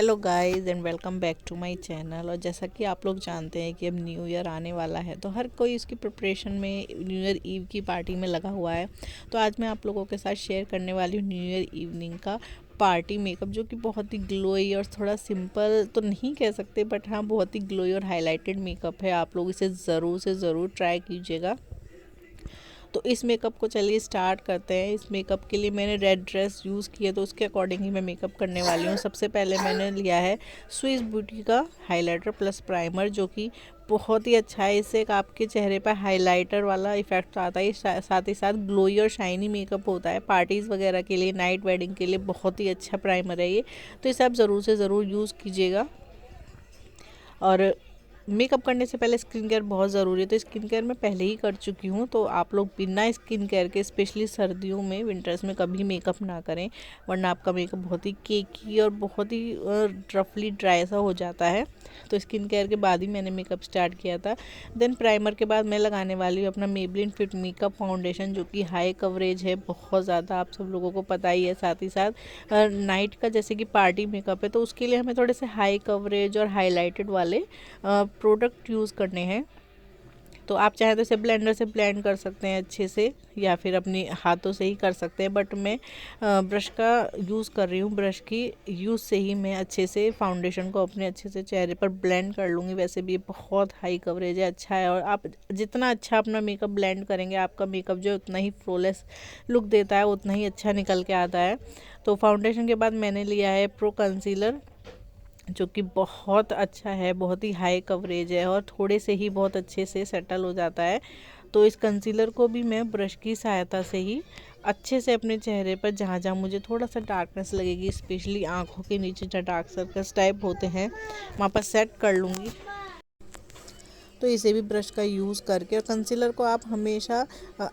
Hello guys and welcome back to my channel. और जैसा कि आप लोग जानते हैं कि अब न्यू ईयर आने वाला है, तो हर कोई इसकी प्रिपरेशन में न्यू ईयर ईव की पार्टी में लगा हुआ है। तो आज मैं आप लोगों के साथ शेयर करने वाली हूँ न्यू ईयर इवनिंग का पार्टी मेकअप, जो कि बहुत ही ग्लोई और थोड़ा सिंपल तो नहीं कह सकते, बट हाँ बहुत ही ग्लोई और हाईलाइटेड मेकअप है। आप लोग इसे ज़रूर से ज़रूर ट्राई कीजिएगा। तो इस मेकअप को चलिए स्टार्ट करते हैं। इस मेकअप के लिए मैंने रेड ड्रेस यूज़ की है, तो उसके अकॉर्डिंग ही मैं मेकअप करने वाली हूँ। सबसे पहले मैंने लिया है स्विस ब्यूटी का हाइलाइटर प्लस प्राइमर, जो कि बहुत ही अच्छा है। इससे एक आपके चेहरे पर हाइलाइटर वाला इफेक्ट आता है, साथ ही साथ ग्लोई और शाइनी मेकअप होता है। पार्टीज़ वगैरह के लिए, नाइट वेडिंग के लिए बहुत ही अच्छा प्राइमर है ये। तो इसे आप ज़रूर से ज़रूर यूज़ कीजिएगा। और मेकअप करने से पहले स्किन केयर बहुत ज़रूरी है, तो स्किन केयर मैं पहले ही कर चुकी हूँ। तो आप लोग बिना स्किन केयर के, स्पेशली सर्दियों में, विंटर्स में कभी मेकअप ना करें, वरना आपका मेकअप बहुत ही केकी और बहुत ही रफली ड्राई सा हो जाता है। तो स्किन केयर के बाद ही मैंने मेकअप स्टार्ट किया था। देन प्राइमर के बाद मैं लगाने वाली हूँ अपना मेबलिन फिट मेकअप फाउंडेशन, जो कि हाई कवरेज है बहुत ज़्यादा, आप सब लोगों को पता ही है। साथ ही साथ नाइट का जैसे कि पार्टी मेकअप है, तो उसके लिए हमें थोड़े से हाई कवरेज और हाईलाइटेड वाले प्रोडक्ट यूज़ करने हैं। तो आप चाहें तो इसे ब्लेंडर से ब्लेंड कर सकते हैं अच्छे से, या फिर अपने हाथों से ही कर सकते हैं, बट मैं ब्रश का यूज़ कर रही हूँ। ब्रश की यूज़ से ही मैं अच्छे से फाउंडेशन को अपने अच्छे से चेहरे पर ब्लेंड कर लूँगी। वैसे भी ये बहुत हाई कवरेज है, अच्छा है, और आप जितना अच्छा अपना मेकअप ब्लेंड करेंगे, आपका मेकअप जो उतना ही फ्लॉलेस लुक देता है, उतना ही अच्छा निकल के आता है। तो फाउंडेशन के बाद मैंने लिया है प्रो कंसीलर, जो कि बहुत अच्छा है, बहुत ही हाई कवरेज है और थोड़े से ही बहुत अच्छे से सेटल हो जाता है। तो इस कंसीलर को भी मैं ब्रश की सहायता से ही अच्छे से अपने चेहरे पर, जहाँ जहाँ मुझे थोड़ा सा डार्कनेस लगेगी, स्पेशली आँखों के नीचे जहाँ डार्क सर्कल्स टाइप होते हैं, वहाँ पर सेट कर लूँगी। तो इसे भी ब्रश का यूज़ करके, और कंसीलर को आप हमेशा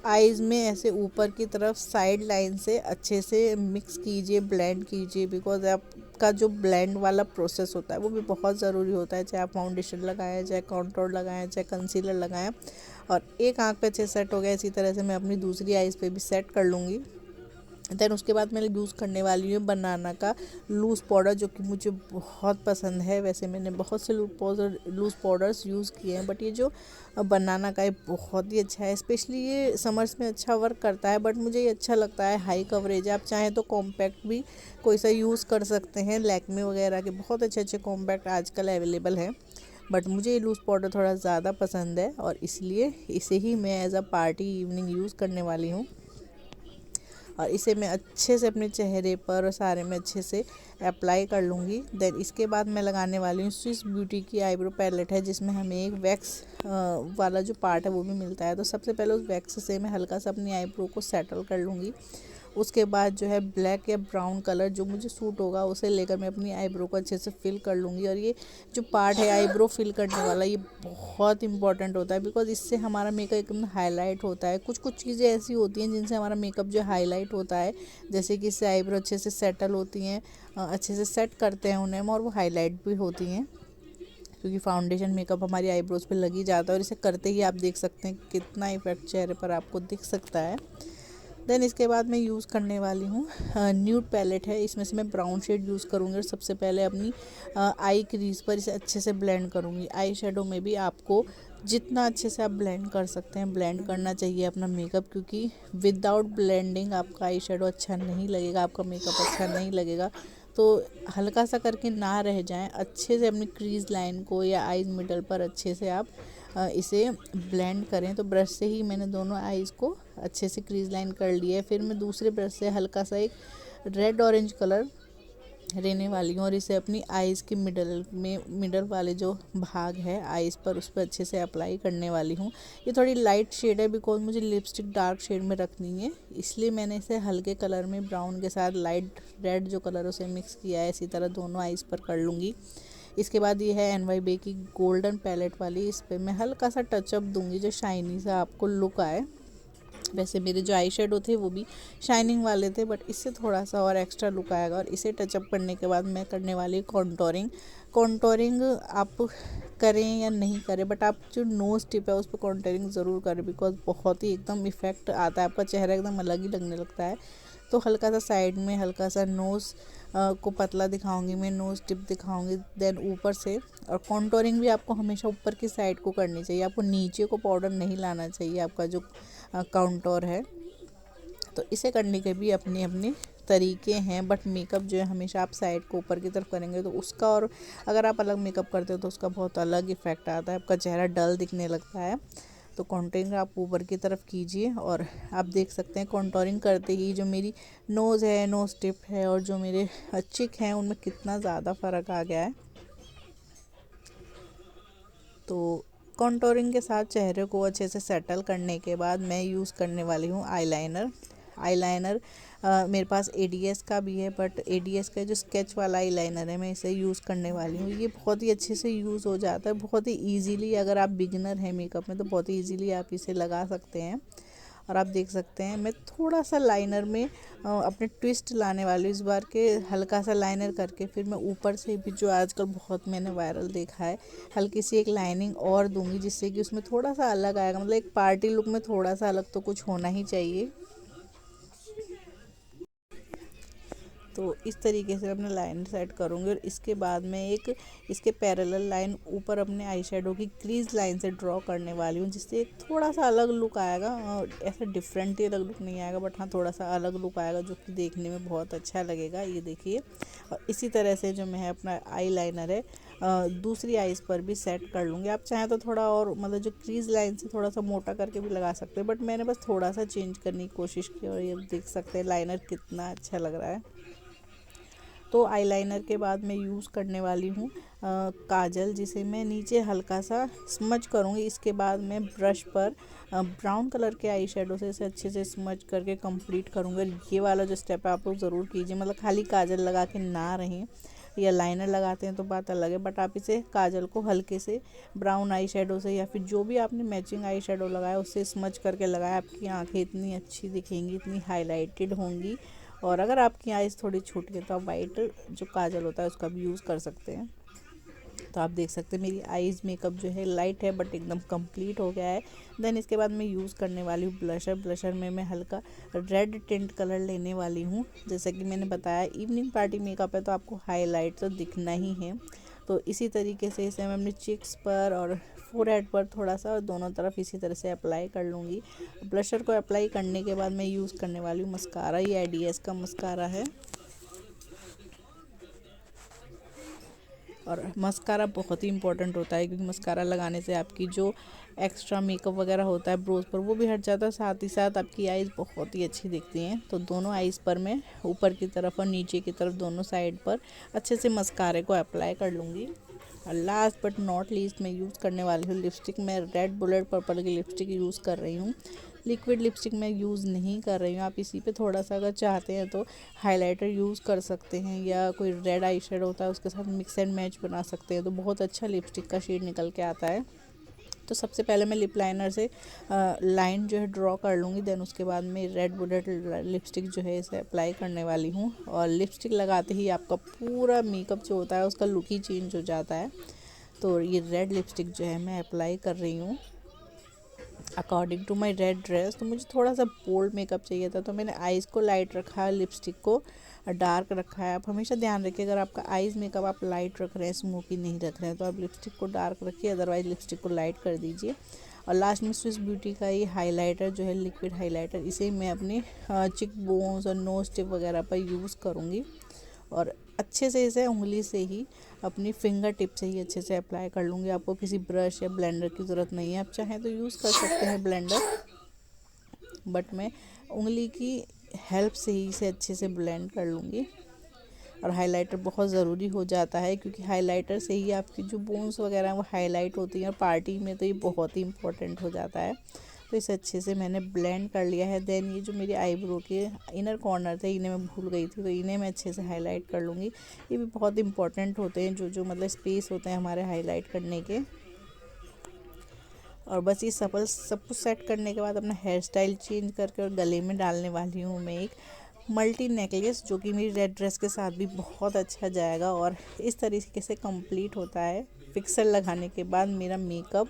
आईज़ में ऐसे ऊपर की तरफ साइड लाइन से अच्छे से मिक्स कीजिए, ब्लेंड कीजिए, बिकॉज आपका जो ब्लेंड वाला प्रोसेस होता है वो भी बहुत ज़रूरी होता है। चाहे आप फाउंडेशन लगाएं, चाहे कॉन्टोर लगाएं, चाहे कंसीलर लगाएं। और एक आँख पे अच्छे सेट हो गया, इसी तरह से मैं अपनी दूसरी आईज़ पे भी सेट कर लूँगी। देन उसके बाद मैं यूज़ करने वाली हूँ बनाना का लूज़ पाउडर, जो कि मुझे बहुत पसंद है। वैसे मैंने बहुत से लूज़ पाउडर्स यूज़ किए हैं, बट ये जो बनाना का है बहुत ही अच्छा है। स्पेशली ये समर्स में अच्छा वर्क करता है, बट मुझे ये अच्छा लगता है, हाई कवरेज है। आप चाहें तो कॉम्पैक्ट भी कोई सा यूज़ कर सकते हैं, लैक्मे वगैरह के बहुत अच्छे अच्छे कॉम्पैक्ट आजकल अवेलेबल हैं, बट मुझे ये लूज़ पाउडर थोड़ा ज़्यादा पसंद है, और इसलिए इसे ही मैं as a party evening use करने वाली हूँ। और इसे मैं अच्छे से अपने चेहरे पर और सारे में अच्छे से अप्लाई कर लूँगी। देन इसके बाद मैं लगाने वाली हूँ स्विस ब्यूटी की आईब्रो पैलेट है, जिसमें हमें एक वैक्स वाला जो पार्ट है वो भी मिलता है। तो सबसे पहले उस वैक्स से मैं हल्का सा अपनी आईब्रो को सेटल कर लूँगी। उसके बाद जो है ब्लैक या ब्राउन कलर जो मुझे सूट होगा, उसे लेकर मैं अपनी आईब्रो को अच्छे से फिल कर लूँगी। और ये जो पार्ट है आईब्रो फिल करने वाला, ये बहुत इंपॉर्टेंट होता है, बिकॉज इससे हमारा मेकअप एकदम हाईलाइट होता है। कुछ कुछ चीज़ें ऐसी होती हैं जिनसे हमारा मेकअप जो हाईलाइट होता है, जैसे कि इससे आईब्रो अच्छे से सेटल होती हैं, अच्छे से सेट करते हैं उन्हें हम, और वो हाईलाइट भी होती हैं, क्योंकि फाउंडेशन मेकअप हमारी आईब्रोज पे लग ही जाता है। और इसे करते ही आप देख सकते हैं कितना इफेक्ट चेहरे पर आपको दिख सकता है। देन इसके बाद मैं यूज़ करने वाली हूँ न्यूड पैलेट है, इसमें से मैं ब्राउन शेड यूज़ करूँगी। और सबसे पहले अपनी आई क्रीज पर इसे अच्छे से ब्लेंड करूँगी। आई शेडो में भी आपको जितना अच्छे से आप ब्लेंड कर सकते हैं, ब्लेंड करना चाहिए अपना मेकअप, क्योंकि विदाउट ब्लेंडिंग आपका आई शेडो अच्छा नहीं लगेगा, आपका मेकअप अच्छा नहीं लगेगा। तो हल्का सा करके ना रह जाएं, अच्छे से अपनी क्रीज लाइन को या आईज मिडल पर अच्छे से आप इसे ब्लेंड करें। तो ब्रश से ही मैंने दोनों आईज़ को अच्छे से क्रीज लाइन कर लिया है। फिर मैं दूसरे ब्रश से हल्का सा एक रेड ऑरेंज कलर लेने वाली हूँ, और इसे अपनी आईज़ के मिडल वाले जो भाग है आईज़ पर, उस पर अच्छे से अप्लाई करने वाली हूँ। ये थोड़ी लाइट शेड है, बिकॉज मुझे लिपस्टिक डार्क शेड में रखनी है, इसलिए मैंने इसे हल्के कलर में ब्राउन के साथ लाइट रेड जो कलर उसे मिक्स किया है। इसी तरह दोनों आईज़ पर कर लूँगी। इसके बाद ये है NYB की गोल्डन पैलेट वाली, इस पर मैं हल्का सा टचअप दूंगी, जो शाइनी सा आपको लुक आए। वैसे मेरे जो आई शेडो थे वो भी शाइनिंग वाले थे, बट इससे थोड़ा सा और एक्स्ट्रा लुक आएगा। और इसे टचअप करने के बाद मैं करने वाली कॉन्टोरिंग। कॉन्टोरिंग आप करें या नहीं करें, बट आप जो नोज़ टिप है उस पर कॉन्टोरिंग ज़रूर करें, बिकॉज बहुत ही एकदम इफेक्ट आता है, आपका चेहरा एकदम अलग ही लगने लगता है तो हल्का सा साइड में हल्का सा नोज़ को पतला दिखाऊंगी मैं, नोज़ टिप दिखाऊंगी। देन ऊपर से, और कॉन्टोरिंग भी आपको हमेशा ऊपर की साइड को करनी चाहिए, आपको नीचे को पाउडर नहीं लाना चाहिए आपका जो काउंटोर है। तो इसे करने के भी अपने अपने तरीके हैं, बट मेकअप जो है हमेशा आप साइड को ऊपर की तरफ करेंगे तो उसका, और अगर आप अलग मेकअप करते हो तो उसका बहुत अलग इफ़ेक्ट आता है, आपका चेहरा डल दिखने लगता है। तो कॉन्टोरिंग आप ऊपर की तरफ कीजिए, और आप देख सकते हैं कॉन्टोरिंग करते ही जो मेरी नोज़ है, नोज़ टिप है, और जो मेरे चिक हैं उनमें कितना ज़्यादा फ़र्क आ गया है। तो कॉन्टोरिंग के साथ चेहरे को अच्छे से सेटल करने के बाद मैं यूज़ करने वाली हूँ आईलाइनर। आईलाइनर मेरे पास एडीएस का भी है, बट एडीएस का जो स्केच वाला आईलाइनर है मैं इसे यूज़ करने वाली हूँ। ये बहुत ही अच्छे से यूज़ हो जाता है, बहुत ही ईजीली। अगर आप बिगिनर हैं मेकअप में तो बहुत ही ईजीली आप इसे लगा सकते हैं। और आप देख सकते हैं मैं थोड़ा सा लाइनर में अपने ट्विस्ट लाने वाली हूँ इस बार के, हल्का सा लाइनर करके फिर मैं ऊपर से भी, जो आजकल बहुत मैंने वायरल देखा है, हल्की सी एक लाइनिंग और दूंगी, जिससे कि उसमें थोड़ा सा अलग आएगा। मतलब एक पार्टी लुक में थोड़ा सा अलग तो कुछ होना ही चाहिए। तो इस तरीके से अपना लाइन सेट करूँगी, और इसके बाद मैं एक इसके पैरेलल लाइन ऊपर अपने आई शेडो की क्रीज लाइन से ड्रॉ करने वाली हूँ, जिससे एक थोड़ा सा अलग लुक आएगा। और ऐसा डिफरेंट ही अलग लुक नहीं आएगा, बट हाँ थोड़ा सा अलग लुक आएगा जो कि देखने में बहुत अच्छा लगेगा। ये देखिए, और इसी तरह से जो मैं अपना आई लाइनर है दूसरी आइज़ पर भी सेट कर लूँगी। आप चाहें तो थोड़ा और, मतलब जो क्रीज लाइन से थोड़ा सा मोटा करके भी लगा सकते हैं, बट मैंने बस थोड़ा सा चेंज करने की कोशिश की, और ये देख सकते हैं लाइनर कितना अच्छा लग रहा है। तो आईलाइनर के बाद मैं यूज़ करने वाली हूँ काजल, जिसे मैं नीचे हल्का सा स्मज करूँगी। इसके बाद मैं ब्रश पर ब्राउन कलर के आई शेडो से इसे अच्छे से स्मज करके कंप्लीट करूँगी। और ये वाला जो स्टेप है आप लोग ज़रूर कीजिए, मतलब खाली काजल लगा के ना रहें, या लाइनर लगाते हैं तो बात अलग है, बट आप इसे काजल को हल्के से ब्राउन आई शेडो से, या फिर जो भी आपने मैचिंग आई शेडो लगाया उससे स्मच करके लगाया, आपकी आंखें इतनी अच्छी दिखेंगी, इतनी हाईलाइटेड होंगी। और अगर आपकी आइज़ थोड़ी छोटी है तो आप वाइट जो काजल होता है उसका भी यूज़ कर सकते हैं। तो आप देख सकते हैं मेरी आइज़ मेकअप जो है लाइट है बट एकदम कंप्लीट हो गया है। देन इसके बाद मैं यूज़ करने वाली हूँ ब्लशर। ब्लशर में मैं हल्का रेड टिंट कलर लेने वाली हूँ। जैसा कि मैंने बताया इवनिंग पार्टी मेकअप है तो आपको हाईलाइट तो दिखना ही है। तो इसी तरीके से इसे मैं अपने चिक्स पर और फोरहेड पर थोड़ा सा और दोनों तरफ इसी तरह से अप्लाई कर लूँगी। ब्लशर को अप्लाई करने के बाद मैं यूज़ करने वाली हूँ मस्कारा। ये आईडीएस का मस्कारा है, और मस्कारा बहुत ही इंपॉर्टेंट होता है क्योंकि मस्कारा लगाने से आपकी जो एक्स्ट्रा मेकअप वगैरह होता है ब्रोज पर वो भी हट जाता है, साथ ही साथ आपकी आइज़ बहुत ही अच्छी दिखती हैं। तो दोनों आइज़ पर मैं ऊपर की तरफ और नीचे की तरफ दोनों साइड पर अच्छे से मस्कारे को अप्लाई कर लूँगी। और लास्ट बट नॉट लीस्ट मैं यूज़ करने वाली हूँ लिपस्टिक। मैं रेड बुलेट पर्पल की लिपस्टिक यूज़ कर रही हूँ। लिक्विड लिपस्टिक मैं यूज़ नहीं कर रही हूँ। आप इसी पे थोड़ा सा अगर चाहते हैं तो हाइलाइटर यूज़ कर सकते हैं, या कोई रेड आई शेड होता है उसके साथ मिक्स एंड मैच बना सकते हैं, तो बहुत अच्छा लिपस्टिक का शेड निकल के आता है। तो सबसे पहले मैं लिप लाइनर से लाइन जो है ड्रॉ कर लूँगी। देन उसके बाद मैं रेड बुलेट लिपस्टिक जो है इसे अप्लाई करने वाली हूँ। और लिपस्टिक लगाते ही आपका पूरा मेकअप जो होता है उसका लुक ही चेंज हो जाता है। तो ये रेड लिपस्टिक जो है मैं अप्लाई कर रही हूँ according to my red dress. तो मुझे थोड़ा सा बोल्ड मेकअप चाहिए था तो मैंने आइज़ को लाइट रखा है, लिपस्टिक को डार्क रखा है। आप हमेशा ध्यान रखिए अगर आपका आइज़ मेकअप आप लाइट रख रहे हैं, स्मोकी नहीं रख रहे हैं, तो आप लिपस्टिक को डार्क रखिए, अदरवाइज लिपस्टिक को लाइट कर दीजिए। और लास्ट में स्विस ब्यूटी का ये हाइलाइटर जो है लिक्विड हाइलाइटर, इसे मैं अपने चिक बोन्स और नोज टिप वगैरह पर यूज़ करूँगी। और अच्छे से इसे उंगली से ही अपनी फिंगर टिप से ही अच्छे से अप्लाई कर लूँगी। आपको किसी ब्रश या ब्लेंडर की ज़रूरत नहीं है, आप चाहें तो यूज़ कर सकते हैं ब्लेंडर, बट मैं उंगली की हेल्प से ही इसे अच्छे से ब्लेंड कर लूँगी। और हाइलाइटर बहुत ज़रूरी हो जाता है क्योंकि हाइलाइटर से ही आपकी जो बोन्स वगैरह हैं वो हाईलाइट होती हैं, और पार्टी में तो ये बहुत ही इम्पोर्टेंट हो जाता है। तो इसे अच्छे से मैंने ब्लेंड कर लिया है। देन ये जो मेरी आईब्रो के इनर कॉर्नर थे इन्हें मैं भूल गई थी, तो इन्हें मैं अच्छे से हाईलाइट कर लूँगी। ये भी बहुत इंपॉर्टेंट होते हैं, जो मतलब स्पेस होते हैं हमारे हाईलाइट करने के। और बस ये सब कुछ सेट करने के बाद अपना हेयर स्टाइल चेंज करके और गले में डालने वाली हूँ मैं एक मल्टी नेकलेस, जो कि मेरी रेड ड्रेस के साथ भी बहुत अच्छा जाएगा। और इस तरीके से कंप्लीट होता है फिक्सर लगाने के बाद मेरा मेकअप,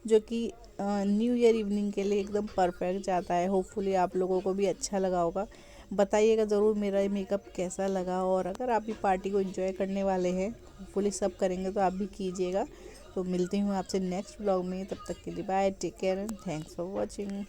जो कि न्यू ईयर इवनिंग के लिए एकदम परफेक्ट जाता है। होपफुली आप लोगों को भी अच्छा लगा होगा। बताइएगा ज़रूर मेरा ये मेकअप कैसा लगा। और अगर आप भी पार्टी को एंजॉय करने वाले हैं, फुली सब करेंगे तो आप भी कीजिएगा। तो मिलती हूँ आपसे नेक्स्ट ब्लॉग में, तब तक के लिए bye, take care and thanks for watching.